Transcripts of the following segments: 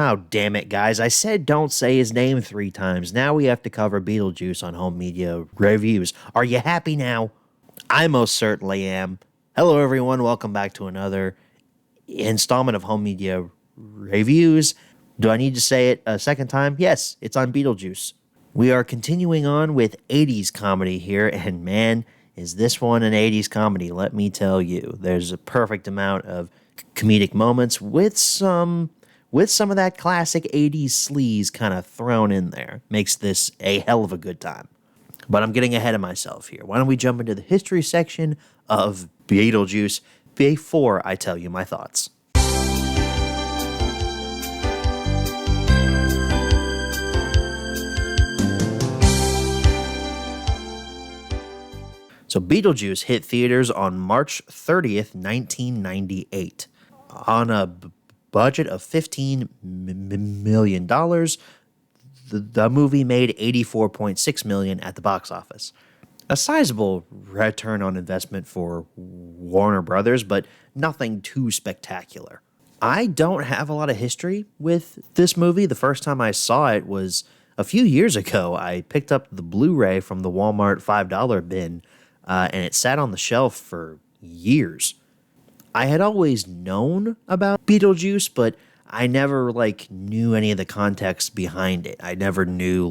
Oh, damn it, guys. I said don't say his name 3 times. Now we have to cover Beetlejuice on home media reviews. Are you happy now? I most certainly am. Hello, everyone. Welcome back to another installment of home media reviews. Do I need to say it a second time? Yes, it's on Beetlejuice. We are continuing on with 80s comedy here, and man, is this one an 80s comedy, let me tell you. There's a perfect amount of comedic moments with some of that classic 80s sleaze kind of thrown in there. Makes this a hell of a good time. But I'm getting ahead of myself here. Why don't we jump into the history section of Beetlejuice before I tell you my thoughts. So Beetlejuice hit theaters on March 30th, 1998. On a budget of $15 million, the movie made $84.6 million at the box office. A sizable return on investment for Warner Brothers, but nothing too spectacular. I don't have a lot of history with this movie. The first time I saw it was a few years ago. I picked up the Blu-ray from the Walmart $5 bin, and it sat on the shelf for years. I had always known about Beetlejuice, but I never knew any of the context behind it. I never knew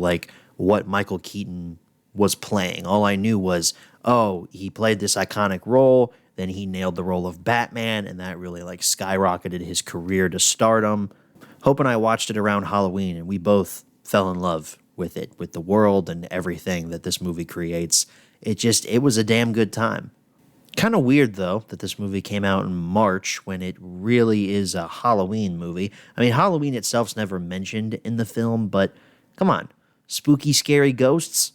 what Michael Keaton was playing. All I knew was, oh, he played this iconic role, then he nailed the role of Batman, and that really skyrocketed his career to stardom. Hope and I watched it around Halloween, and we both fell in love with it, with the world and everything that this movie creates. It was a damn good time. Kind of weird, though, that this movie came out in March when it really is a Halloween movie. I mean, Halloween itself's never mentioned in the film, but come on. Spooky, scary ghosts?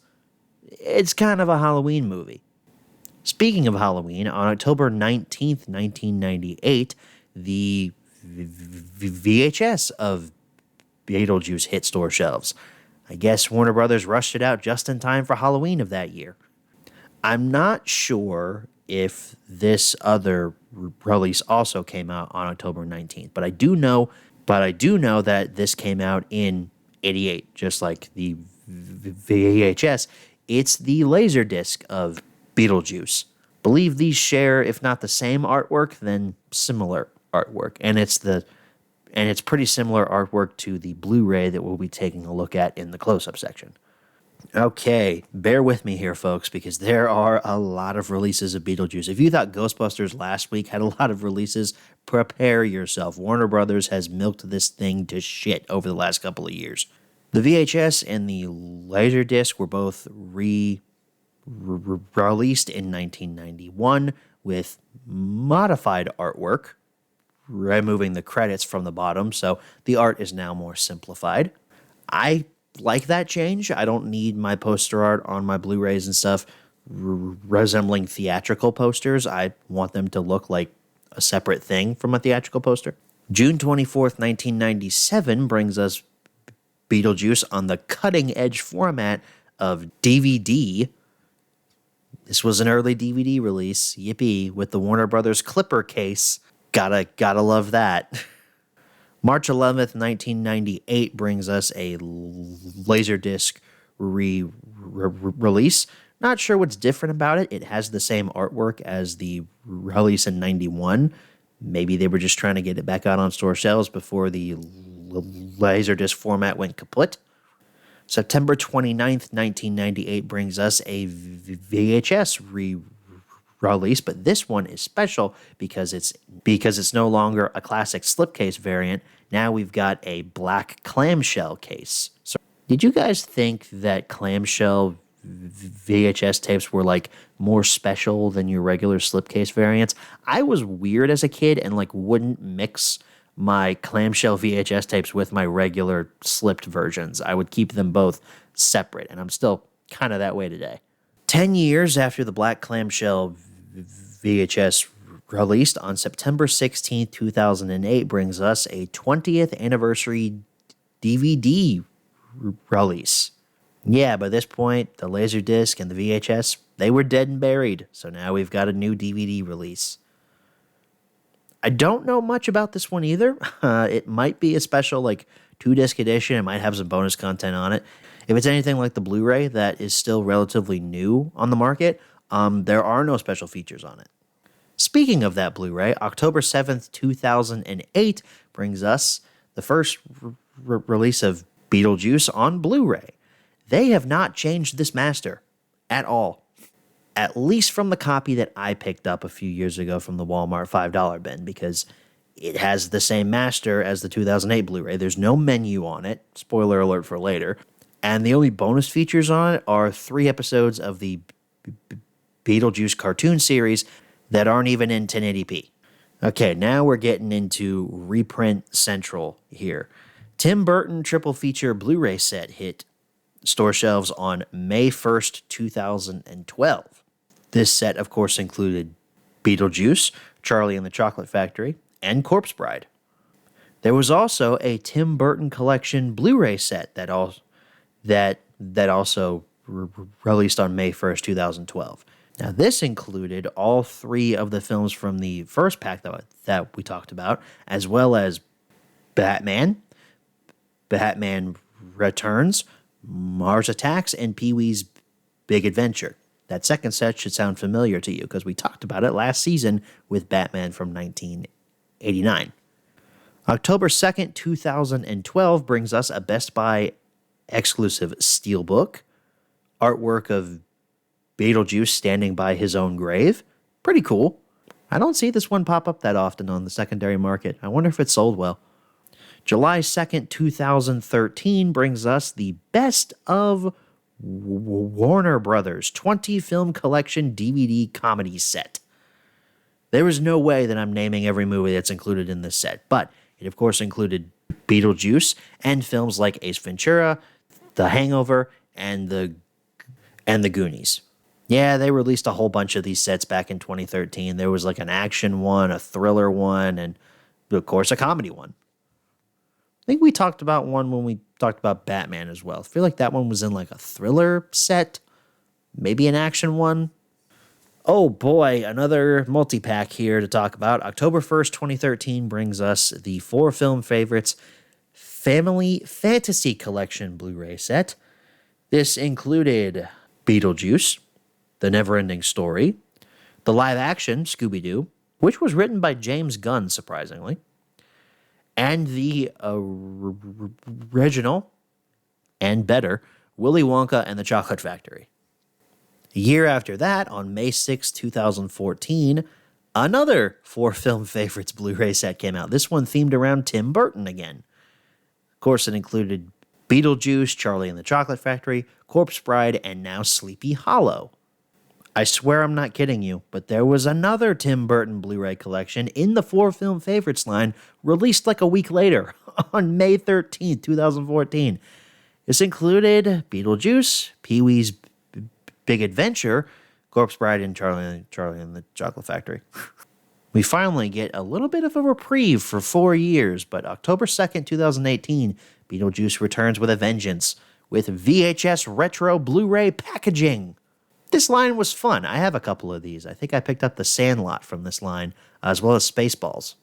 It's kind of a Halloween movie. Speaking of Halloween, on October 19th, 1998, the VHS of Beetlejuice hit store shelves. I guess Warner Brothers rushed it out just in time for Halloween of that year. I'm not sure if this other release also came out on October 19th, but I do know that this came out in 88, just like the VHS. It's the Laserdisc of Beetlejuice. Believe these share, if not the same artwork, then similar artwork, and it's pretty similar artwork to the Blu-ray that we'll be taking a look at in the close-up section. Okay, bear with me here, folks, because there are a lot of releases of Beetlejuice. If you thought Ghostbusters last week had a lot of releases, prepare yourself. Warner Brothers has milked this thing to shit over the last couple of years. The VHS and the Laserdisc were both released in 1991 with modified artwork, removing the credits from the bottom, so the art is now more simplified. I like that change. I don't need my poster art on my Blu-rays and stuff resembling theatrical posters. I want them to look like a separate thing from a theatrical poster. June 24th, 1997 brings us Beetlejuice on the cutting-edge format of DVD. This was an early DVD release, yippee, with the Warner Brothers Clipper case. Gotta love that. March 11th, 1998 brings us a Laserdisc release. Not sure what's different about it. It has the same artwork as the release in 91. Maybe they were just trying to get it back out on store shelves before the Laserdisc format went kaput. September 29th, 1998 brings us a VHS release, but this one is special because it's no longer a classic slipcase variant. Now we've got a black clamshell case. So, did you guys think that clamshell VHS tapes were more special than your regular slipcase variants? I was weird as a kid and wouldn't mix my clamshell VHS tapes with my regular slipped versions. I would keep them both separate, and I'm still kind of that way today. 10 years after the black clamshell VHS released, on September 16th, 2008, brings us a 20th anniversary DVD release. Yeah, by this point, the Laserdisc and the VHS, they were dead and buried, so now we've got a new DVD release. I don't know much about this one either. It might be a special 2-disc edition. It might have some bonus content on it. If it's anything like the Blu-ray that is still relatively new on the market, there are no special features on it. Speaking of that Blu-ray, October 7th, 2008 brings us the first release of Beetlejuice on Blu-ray. They have not changed this master at all, at least from the copy that I picked up a few years ago from the Walmart $5 bin, because it has the same master as the 2008 Blu-ray. There's no menu on it. Spoiler alert for later. And the only bonus features on it are 3 episodes of the Beetlejuice cartoon series that aren't even in 1080p. Okay, now we're getting into reprint central here. Tim Burton triple feature Blu-ray set hit store shelves on May 1st, 2012. This set, of course, included Beetlejuice, Charlie and the Chocolate Factory, and Corpse Bride. There was also a Tim Burton collection Blu-ray set that also released on May 1st, 2012. Now, this included all 3 of the films from the first pack that we talked about, as well as Batman Returns, Mars Attacks, and Pee-wee's Big Adventure. That second set should sound familiar to you because we talked about it last season with Batman from 1989. October 2nd, 2012 brings us a Best Buy exclusive steelbook, artwork of Beetlejuice standing by his own grave. Pretty cool. I don't see this one pop up that often on the secondary market. I wonder if it sold well. July 2nd, 2013 brings us the Best of Warner Brothers 20 film collection DVD comedy set. There is no way that I'm naming every movie that's included in this set, but it of course included Beetlejuice and films like Ace Ventura, The Hangover, and the Goonies. Yeah, they released a whole bunch of these sets back in 2013. There was like an action one, a thriller one, and of course a comedy one. I think we talked about one when we talked about Batman as well. I feel like that one was in like a thriller set, maybe an action one. Oh boy, another multi-pack here to talk about. October 1st, 2013 brings us the 4 film favorites Family Fantasy Collection Blu-ray set. This included Beetlejuice, The Neverending Story, the live-action Scooby-Doo, which was written by James Gunn, surprisingly, and the original and better Willy Wonka and the Chocolate Factory. A year after that, on May 6, 2014, another 4 film favorites Blu-ray set came out. This one themed around Tim Burton again. Of course, it included Beetlejuice, Charlie and the Chocolate Factory, Corpse Bride, and now Sleepy Hollow. I swear I'm not kidding you, but there was another Tim Burton Blu-ray collection in the 4 film favorites line released like a week later on May 13th, 2014. This included Beetlejuice, Pee-wee's Big Adventure, Corpse Bride, and Charlie and the Chocolate Factory. We finally get a little bit of a reprieve for 4 years, but October 2nd, 2018, Beetlejuice returns with a vengeance with VHS retro Blu-ray packaging. This line was fun. I have a couple of these. I think I picked up the Sandlot from this line, as well as Spaceballs.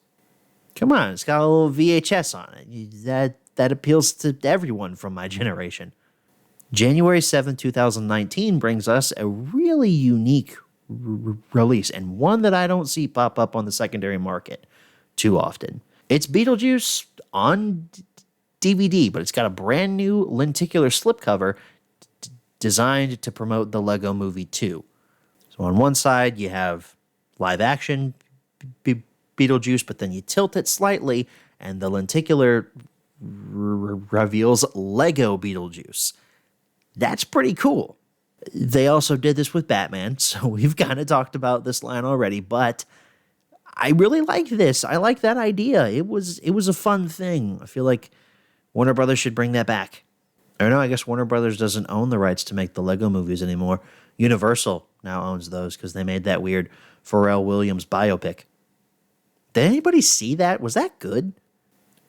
Come on, it's got a little VHS on it. That appeals to everyone from my generation. January 7, 2019 brings us a really unique release, and one that I don't see pop up on the secondary market too often. It's Beetlejuice on DVD, but it's got a brand new lenticular slipcover designed to promote the Lego Movie 2. So on one side, you have live action Beetlejuice, but then you tilt it slightly, and the lenticular reveals Lego Beetlejuice. That's pretty cool. They also did this with Batman, so we've kind of talked about this line already, but I really like this. I like that idea. It was a fun thing. I feel like Warner Brothers should bring that back. Or no, I guess Warner Brothers doesn't own the rights to make the Lego movies anymore. Universal now owns those because they made that weird Pharrell Williams biopic. Did anybody see that? Was that good?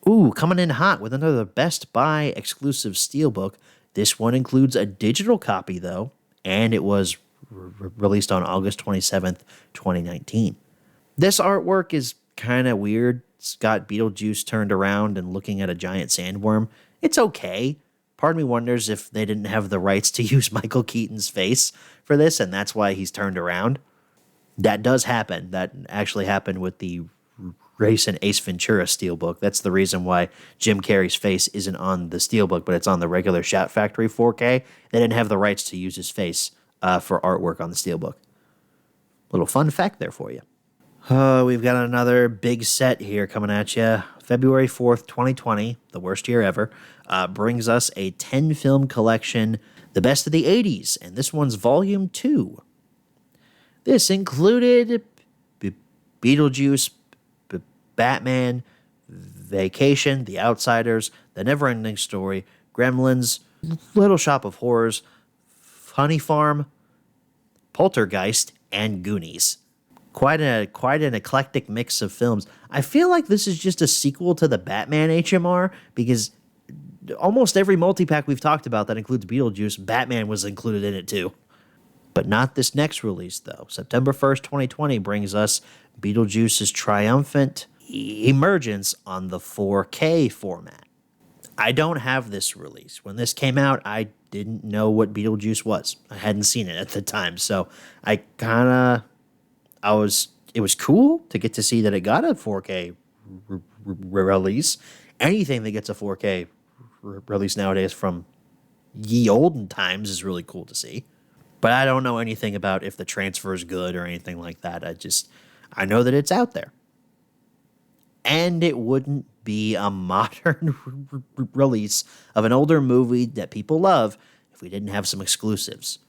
Ooh, coming in hot with another Best Buy exclusive steelbook. This one includes a digital copy, though, and it was released on August 27th, 2019. This artwork is kind of weird. It's got Beetlejuice turned around and looking at a giant sandworm. It's okay. Part of me wonders if they didn't have the rights to use Michael Keaton's face for this, and that's why he's turned around. That does happen. That actually happened with the Race and Ace Ventura Steelbook. That's the reason why Jim Carrey's face isn't on the Steelbook, but it's on the regular Shout Factory 4K. They didn't have the rights to use his face for artwork on the Steelbook. Little fun fact there for you. We've got another big set here coming at you. February 4th, 2020, the worst year ever, brings us a 10-film collection, The Best of the 80s, and this one's Volume 2. This included Beetlejuice, Batman, Vacation, The Outsiders, The Neverending Story, Gremlins, Little Shop of Horrors, Funny Farm, Poltergeist, and Goonies. Quite an eclectic mix of films. I feel like this is just a sequel to the Batman HMR because almost every multi-pack we've talked about that includes Beetlejuice, Batman was included in it too. But not this next release, though. September 1st, 2020 brings us Beetlejuice's triumphant emergence on the 4K format. I don't have this release. When this came out, I didn't know what Beetlejuice was. I hadn't seen it at the time, so it was cool to get to see that it got a 4K release. Anything that gets a 4K release nowadays from ye olden times is really cool to see. But I don't know anything about if the transfer is good or anything like that. I know that it's out there. And it wouldn't be a modern release of an older movie that people love if we didn't have some exclusives.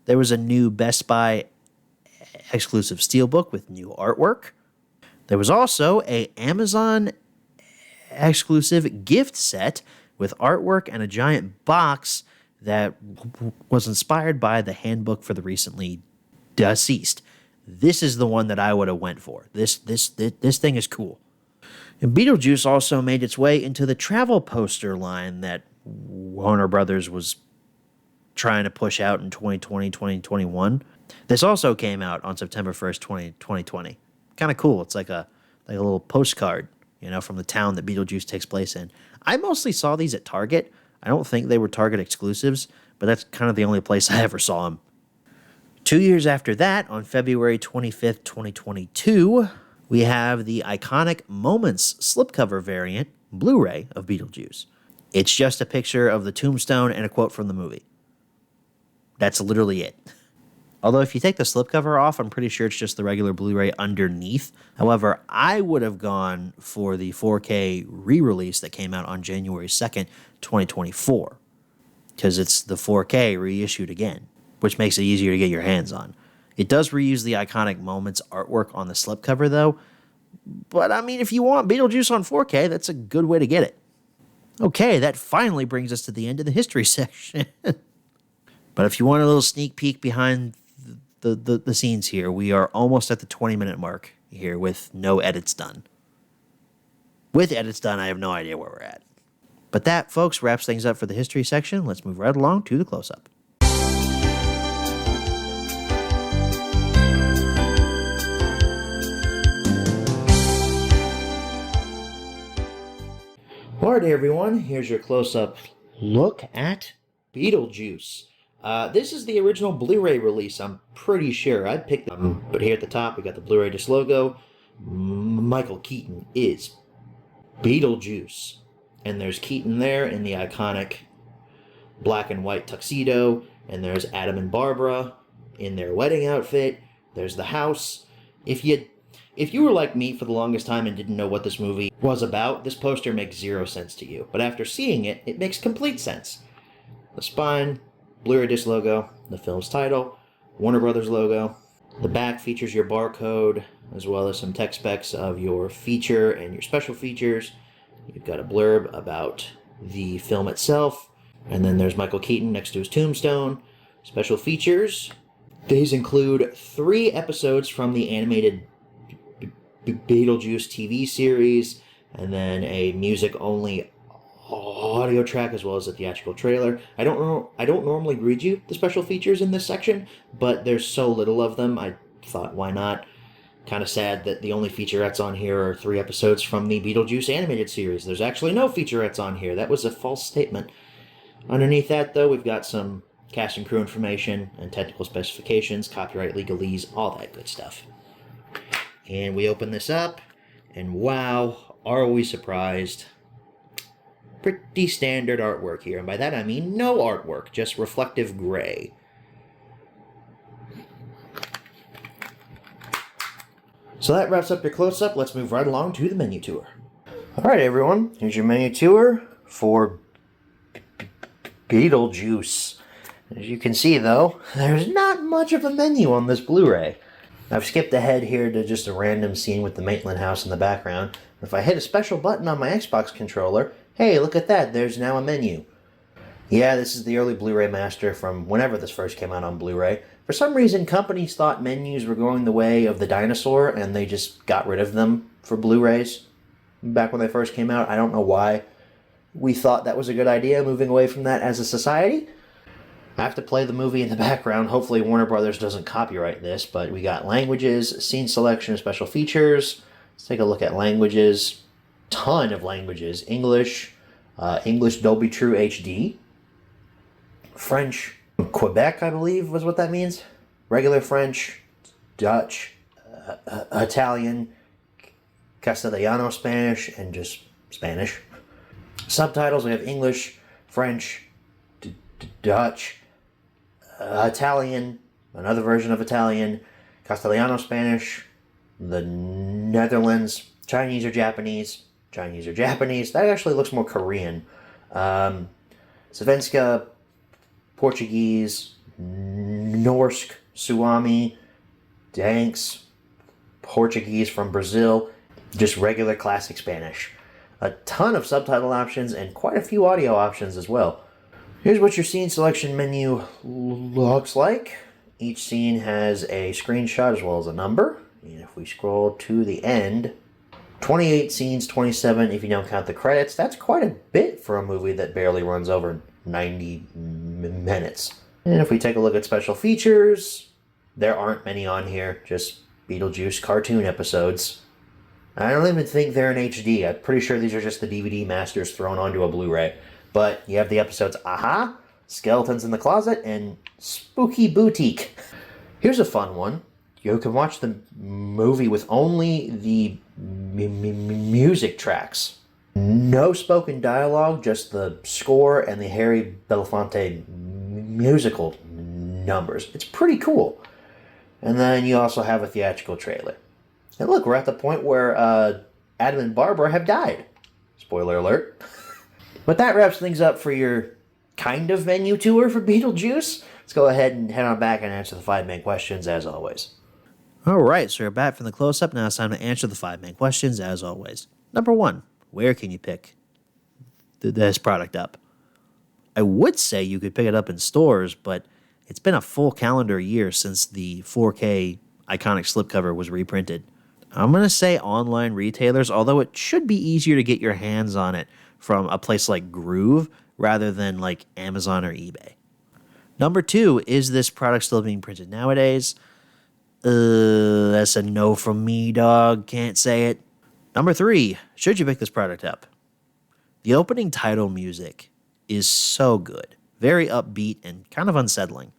There was a new Best Buy exclusive steelbook with new artwork. There was also a Amazon exclusive gift set with artwork and a giant box that was inspired by the handbook for the recently deceased. This is the one that I would have went for. This thing is cool. And Beetlejuice also made its way into the travel poster line that Warner Brothers was trying to push out in 2020, 2021. This also came out on September 1st, 2020. Kind of cool. It's like a little postcard, from the town that Beetlejuice takes place in. I mostly saw these at Target. I don't think they were Target exclusives, but that's kind of the only place I ever saw them. 2 years after that, on February 25th, 2022, we have the iconic Moments slipcover variant Blu-ray of Beetlejuice. It's just a picture of the tombstone and a quote from the movie. That's literally it. Although if you take the slipcover off, I'm pretty sure it's just the regular Blu-ray underneath. However, I would have gone for the 4K re-release that came out on January 2nd, 2024. Because it's the 4K reissued again, which makes it easier to get your hands on. It does reuse the iconic Moments artwork on the slipcover, though. But, if you want Beetlejuice on 4K, that's a good way to get it. Okay, that finally brings us to the end of the history section. But if you want a little sneak peek behind the scenes here, we are almost at the 20-minute mark here with no edits done. With edits done, I have no idea where we're at. But that, folks, wraps things up for the history section. Let's move right along to the close-up. Alright, everyone, here's your close-up look at Beetlejuice. This is the original Blu-ray release, I'm pretty sure. I picked them, but here at the top, we got the Blu-ray disc logo. Michael Keaton is Beetlejuice. And there's Keaton there in the iconic black and white tuxedo. And there's Adam and Barbara in their wedding outfit. There's the house. If you were like me for the longest time and didn't know what this movie was about, this poster makes zero sense to you. But after seeing it, it makes complete sense. The spine, Blu-ray disc logo, the film's title, Warner Brothers logo. The back features your barcode, as well as some tech specs of your feature and your special features. You've got a blurb about the film itself, and then there's Michael Keaton next to his tombstone. Special features. These include 3 episodes from the animated Beetlejuice TV series, and then a music-only audio track, as well as a theatrical trailer. I don't normally read you the special features in this section, but there's so little of them, I thought, why not? Kind of sad that the only featurettes on here are 3 episodes from the Beetlejuice animated series. There's actually no featurettes on here. That was a false statement. Underneath that, though, we've got some cast and crew information and technical specifications, copyright legalese, all that good stuff. And we open this up, and wow, are we surprised? Pretty standard artwork here, and by that I mean no artwork, just reflective gray. So that wraps up your close-up. Let's move right along to the menu tour. Alright everyone, here's your menu tour for Beetlejuice. As you can see though, there's not much of a menu on this Blu-ray. I've skipped ahead here to just a random scene with the Maitland house in the background. If I hit a special button on my Xbox controller, hey, look at that, there's now a menu. Yeah, this is the early Blu-ray master from whenever this first came out on Blu-ray. For some reason, companies thought menus were going the way of the dinosaur, and they just got rid of them for Blu-rays back when they first came out. I don't know why we thought that was a good idea, moving away from that as a society. I have to play the movie in the background. Hopefully Warner Brothers doesn't copyright this, but we got languages, scene selection, special features. Let's take a look at languages. Ton of languages. English, English Dolby True HD, French, Quebec, I believe was what that means. Regular French, Dutch, Italian, Castellano Spanish, and just Spanish. Subtitles, we have English, French, Dutch, Italian, another version of Italian, Castellano Spanish, the Netherlands, Chinese or Japanese. Chinese or Japanese. That actually looks more Korean. Svenska, Portuguese, Norsk, Suomi, Danks, Portuguese from Brazil, just regular classic Spanish. A ton of subtitle options and quite a few audio options as well. Here's what your scene selection menu looks like. Each scene has a screenshot as well as a number. And if we scroll to the end, 28 scenes, 27 if you don't count the credits. That's quite a bit for a movie that barely runs over 90 minutes. And if we take a look at special features, there aren't many on here, just Beetlejuice cartoon episodes. I don't even think they're in HD. I'm pretty sure these are just the DVD masters thrown onto a Blu-ray. But you have the episodes Aha, Skeletons in the Closet, and Spooky Boutique. Here's a fun one. You can watch the movie with only the music tracks. No spoken dialogue, just the score and the Harry Belafonte musical numbers. It's pretty cool. And then you also have a theatrical trailer. And look, we're at the point where Adam and Barbara have died. Spoiler alert. But that wraps things up for your kind of menu tour for Beetlejuice. Let's go ahead and head on back and answer the 5 main questions as always. Alright, so we're back from the close-up. Now it's time to answer the 5 main questions as always. Number 1, where can you pick this product up? I would say you could pick it up in stores, but it's been a full calendar year since the 4K iconic slipcover was reprinted. I'm going to say online retailers, although it should be easier to get your hands on it from a place like Groove rather than like Amazon or eBay. Number 2, is this product still being printed nowadays? That's a no from me, dog. Can't say it. Number 3, should you pick this product up? The opening title music is so good. Very upbeat and kind of unsettling.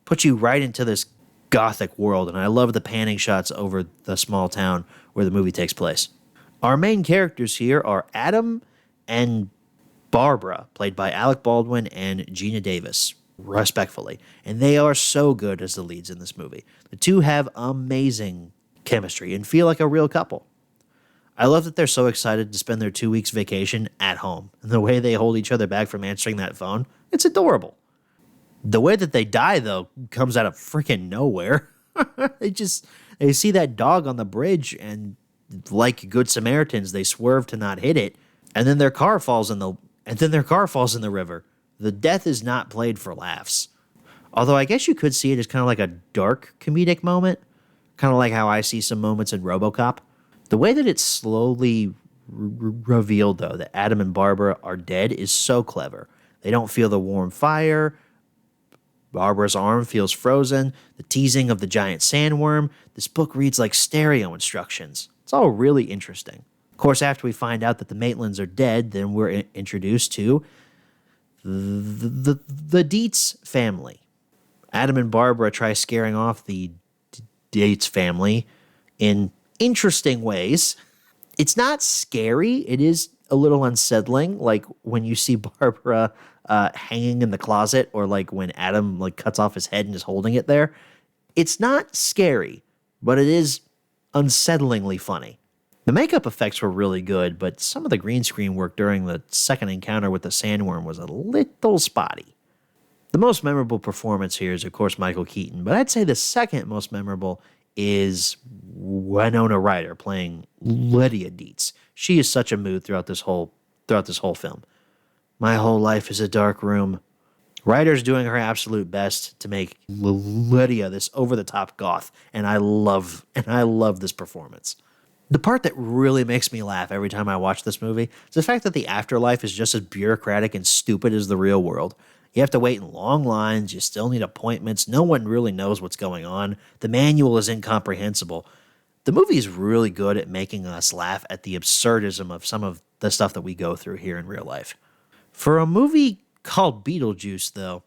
Puts you right into this gothic world, and I love the panning shots over the small town where the movie takes place. Our main characters here are Adam and Barbara, played by Alec Baldwin and Gina Davis, respectfully. And they are so good as the leads in this movie. The two have amazing chemistry and feel like a real couple. I love that they're so excited to spend their 2 weeks vacation at home. And the way they hold each other back from answering that phone, it's adorable. The way that they die, though, comes out of freaking nowhere. They see that dog on the bridge, and like good Samaritans, they swerve to not hit it, and then their car falls in the river. The death is not played for laughs. Although I guess you could see it as kind of like a dark comedic moment, kind of like how I see some moments in RoboCop. The way that it's slowly revealed, though, that Adam and Barbara are dead is so clever. They don't feel the warm fire, Barbara's arm feels frozen, the teasing of the giant sandworm. This book reads like stereo instructions. It's all really interesting. Of course, after we find out that the Maitlands are dead, then we're introduced to the Dietz family. Adam and Barbara try scaring off the Dietz family in interesting ways. It's not scary. It is a little unsettling, like when you see Barbara hanging in the closet, or like when Adam like cuts off his head and is holding it there. It's not scary, but it is unsettlingly funny. The makeup effects were really good, but some of the green screen work during the second encounter with the sandworm was a little spotty. The most memorable performance here is, of course, Michael Keaton, but I'd say the second most memorable is Winona Ryder playing Lydia Dietz. She is such a mood throughout this whole film. My whole life is a dark room. Ryder's doing her absolute best to make Lydia this over-the-top goth, and I love this performance. The part that really makes me laugh every time I watch this movie is the fact that the afterlife is just as bureaucratic and stupid as the real world. You have to wait in long lines, you still need appointments, no one really knows what's going on, the manual is incomprehensible. The movie is really good at making us laugh at the absurdism of some of the stuff that we go through here in real life. For a movie called Beetlejuice, though,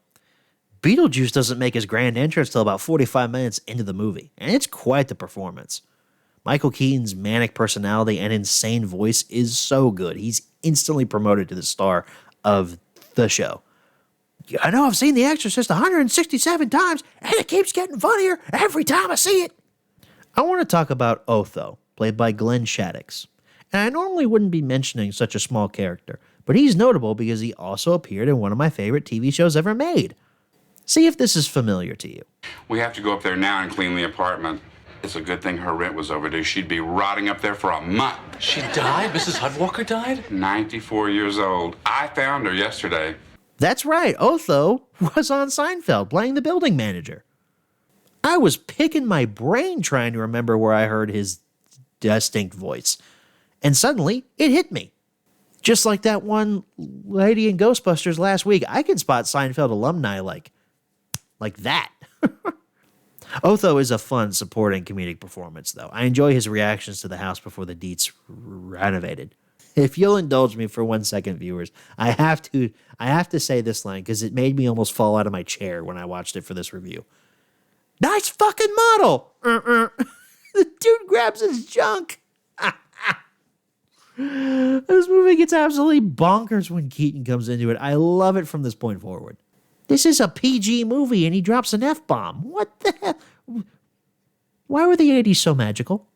Beetlejuice doesn't make his grand entrance till about 45 minutes into the movie, and it's quite the performance. Michael Keaton's manic personality and insane voice is so good. He's instantly promoted to the star of the show. I know I've seen The Exorcist 167 times, and it keeps getting funnier every time I see it. I want to talk about Otho, played by Glenn Shaddix. And I normally wouldn't be mentioning such a small character, but he's notable because he also appeared in one of my favorite TV shows ever made. See if this is familiar to you. We have to go up there now and clean the apartment. It's a good thing her rent was overdue. She'd be rotting up there for a month. She died? Mrs. Hudwalker died? 94 years old. I found her yesterday. That's right, Otho was on Seinfeld playing the building manager. I was picking my brain trying to remember where I heard his distinct voice. And suddenly, it hit me. Just like that one lady in Ghostbusters last week, I can spot Seinfeld alumni like that. Otho is a fun, supporting comedic performance, though. I enjoy his reactions to the house before the Dietz renovated. If you'll indulge me for 1 second, viewers, I have to say this line because it made me almost fall out of my chair when I watched it for this review. Nice fucking model! The dude grabs his junk. This movie gets absolutely bonkers when Keaton comes into it. I love it from this point forward. This is a PG movie and he drops an F-bomb. What the hell? Why were the 80s so magical?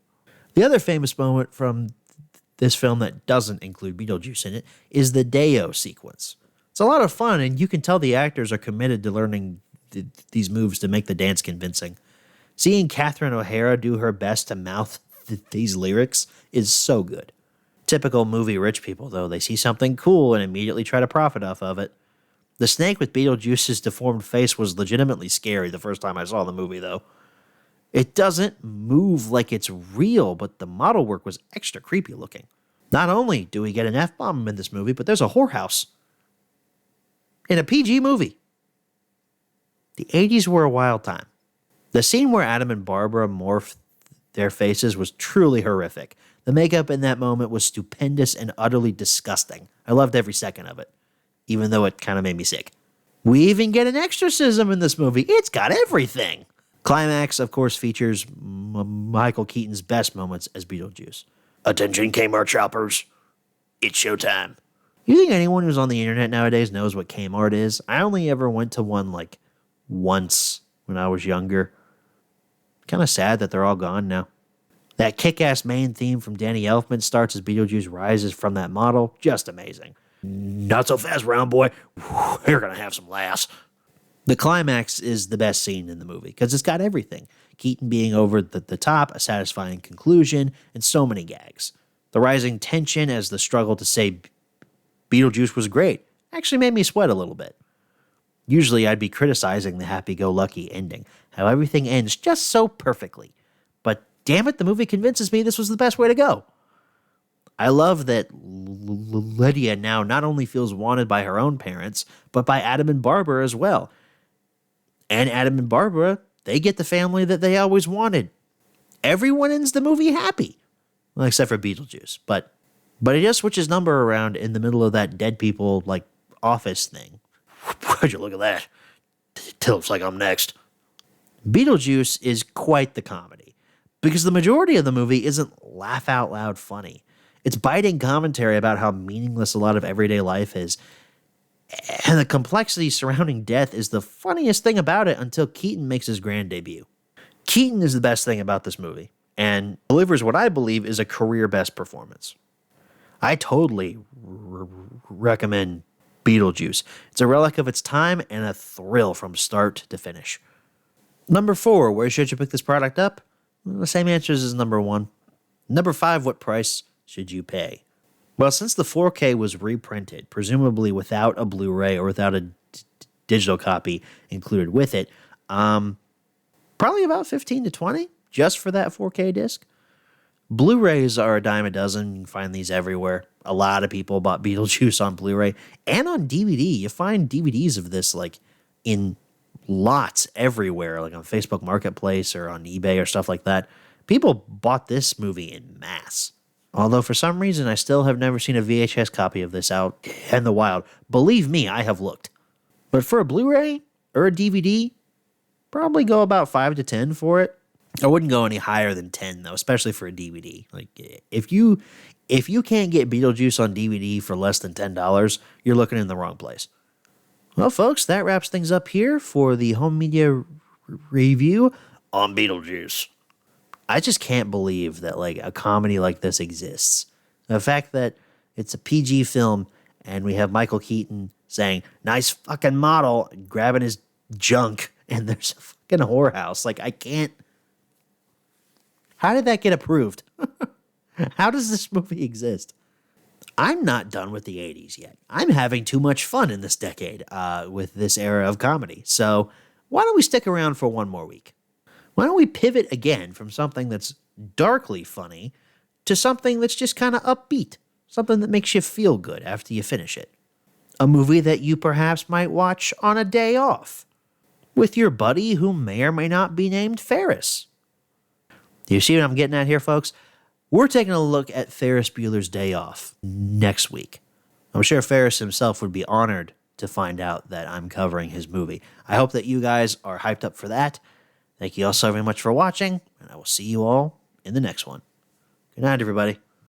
The other famous moment from this film that doesn't include Beetlejuice in it is the Deo sequence. It's a lot of fun, and you can tell the actors are committed to learning these moves to make the dance convincing. Seeing Catherine O'Hara do her best to mouth these lyrics is so good. Typical movie rich people, though, they see something cool and immediately try to profit off of it. The snake with Beetlejuice's deformed face was legitimately scary the first time I saw the movie, though. It doesn't move like it's real, but the model work was extra creepy looking. Not only do we get an F-bomb in this movie, but there's a whorehouse. In a PG movie. The 80s were a wild time. The scene where Adam and Barbara morph their faces was truly horrific. The makeup in that moment was stupendous and utterly disgusting. I loved every second of it, even though it kind of made me sick. We even get an exorcism in this movie. It's got everything. Climax, of course, features Michael Keaton's best moments as Beetlejuice. Attention, Kmart shoppers. It's showtime. You think anyone who's on the internet nowadays knows what Kmart is? I only ever went to one, once when I was younger. Kind of sad that they're all gone now. That kick-ass main theme from Danny Elfman starts as Beetlejuice rises from that model. Just amazing. Not so fast, round boy. We're going to have some laughs. The climax is the best scene in the movie because it's got everything. Keaton being over the top, a satisfying conclusion, and so many gags. The rising tension as the struggle to say Beetlejuice was great actually made me sweat a little bit. Usually I'd be criticizing the happy-go-lucky ending, how everything ends just so perfectly. But damn it, the movie convinces me this was the best way to go. I love that Lydia now not only feels wanted by her own parents, but by Adam and Barbara as well. And Adam and Barbara, they get the family that they always wanted. Everyone ends the movie happy. Well, except for Beetlejuice. But he just switches number around in the middle of that dead people, like, office thing. Would you look at that? It looks like I'm next. Beetlejuice is quite the comedy. Because the majority of the movie isn't laugh out loud funny. It's biting commentary about how meaningless a lot of everyday life is. And the complexity surrounding death is the funniest thing about it until Keaton makes his grand debut. Keaton is the best thing about this movie and delivers what I believe is a career best performance. I totally recommend Beetlejuice. It's a relic of its time and a thrill from start to finish. Number 4, where should you pick this product up? Well, the same answers as number 1. Number 5, what price should you pay? Well, since the 4K was reprinted, presumably without a Blu-ray or without a digital copy included with it, probably about 15 to 20 just for that 4K disc. Blu-rays are a dime a dozen. You can find these everywhere. A lot of people bought Beetlejuice on Blu-ray and on DVD. You find DVDs of this like in lots everywhere, like on Facebook Marketplace or on eBay or stuff like that. People bought this movie in mass. Although for some reason I still have never seen a VHS copy of this out in the wild. Believe me, I have looked. But for a Blu-ray or a DVD, probably go about 5 to 10 for it. I wouldn't go any higher than 10 though, especially for a DVD. Like if you can't get Beetlejuice on DVD for less than $10, you're looking in the wrong place. Well, folks, that wraps things up here for the home media review on Beetlejuice. I just can't believe that like a comedy like this exists. The fact that it's a PG film and we have Michael Keaton saying, "Nice fucking model," grabbing his junk, and there's a fucking whorehouse. Like, I can't. How did that get approved? How does this movie exist? I'm not done with the 80s yet. I'm having too much fun in this decade with this era of comedy. So why don't we stick around for one more week? Why don't we pivot again from something that's darkly funny to something that's just kind of upbeat, something that makes you feel good after you finish it. A movie that you perhaps might watch on a day off with your buddy who may or may not be named Ferris. Do you see what I'm getting at here, folks? We're taking a look at Ferris Bueller's Day Off next week. I'm sure Ferris himself would be honored to find out that I'm covering his movie. I hope that you guys are hyped up for that. Thank you all so very much for watching, and I will see you all in the next one. Good night, everybody.